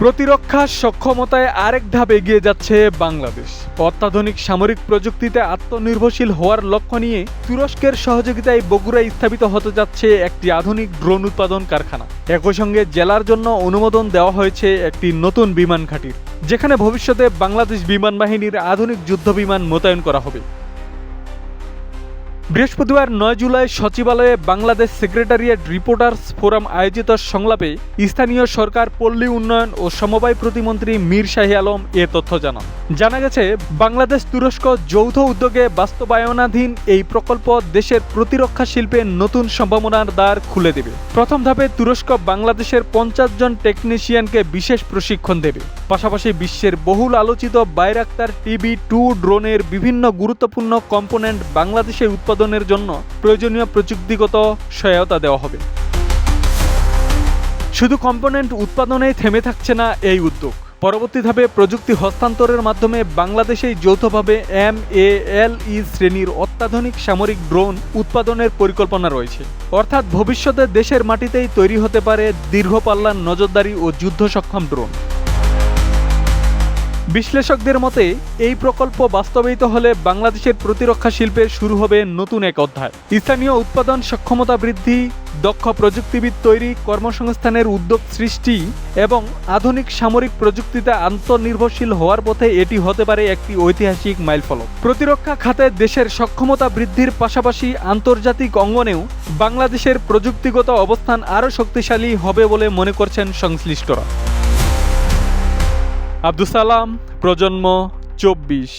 প্রতিরক্ষা সক্ষমতায় আরেক ধাপ এগিয়ে যাচ্ছে বাংলাদেশ। অত্যাধুনিক সামরিক প্রযুক্তিতে আত্মনির্ভরশীল হওয়ার লক্ষ্য নিয়ে তুরস্কের সহযোগিতায় বগুড়ায় স্থাপিত হতে যাচ্ছে একটি আধুনিক ড্রোন উৎপাদন কারখানা। একই সঙ্গে জেলার জন্য অনুমোদন দেওয়া হয়েছে একটি নতুন বিমান ঘাঁটির, যেখানে ভবিষ্যতে বাংলাদেশ বিমান বাহিনীর আধুনিক যুদ্ধ বিমান মোতায়েন করা হবে। বৃহস্পতিবার ৯ জুলাই সচিবালয়ে বাংলাদেশ সেক্রেটারিয়েট রিপোর্টার্স ফোরাম আয়োজিত সংলাপে স্থানীয় সরকার, পল্লী উন্নয়ন ও সমবায় প্রতিমন্ত্রী মীর শাহী আলম এ তথ্য জানান। জানা গেছে, বাংলাদেশ তুরস্ক যৌথ উদ্যোগে বাস্তবায়নাধীন এই প্রকল্প দেশের প্রতিরক্ষা শিল্পে নতুন সম্ভাবনার দ্বার খুলে দেবে। প্রথম ধাপে তুরস্ক বাংলাদেশের ৫০ জন টেকনিশিয়ানকে বিশেষ প্রশিক্ষণ দেবে। পাশাপাশি বিশ্বের বহুল আলোচিত বাইরাক্তার TB2 ড্রোনের বিভিন্ন গুরুত্বপূর্ণ কম্পোনেন্ট বাংলাদেশে উৎপাদনের জন্য প্রয়োজনীয় প্রযুক্তিগত সহায়তা দেওয়া হবে। শুধু কম্পোনেন্ট উৎপাদনেই থেমে থাকছে না এই উদ্যোগ। পরবর্তী ধাপে প্রযুক্তি হস্তান্তরের মাধ্যমে বাংলাদেশেই যৌথভাবে MALE শ্রেণীর অত্যাধুনিক সামরিক ড্রোন উৎপাদনের পরিকল্পনা রয়েছে। অর্থাৎ ভবিষ্যতে দেশের মাটিতেই তৈরি হতে পারে দীর্ঘপাল্লার নজরদারি ও যুদ্ধ সক্ষম ড্রোন। বিশ্লেষকদের মতে, এই প্রকল্প বাস্তবায়িত হলে বাংলাদেশের প্রতিরক্ষা শিল্পের শুরু হবে নতুন এক অধ্যায়। স্থানীয় উৎপাদন সক্ষমতা বৃদ্ধি, দক্ষ প্রযুক্তিবিদ তৈরি, কর্মসংস্থানের উদ্যোগ সৃষ্টি এবং আধুনিক সামরিক প্রযুক্তিতে আত্মনির্ভরশীল হওয়ার পথে এটি হতে পারে একটি ঐতিহাসিক মাইলফলক। প্রতিরক্ষা খাতে দেশের সক্ষমতা বৃদ্ধির পাশাপাশি আন্তর্জাতিক অঙ্গনেও বাংলাদেশের প্রযুক্তিগত অবস্থান আরও শক্তিশালী হবে বলে মনে করছেন সংশ্লিষ্টরা। আব্দুস সালাম, প্রজন্ম ২৪।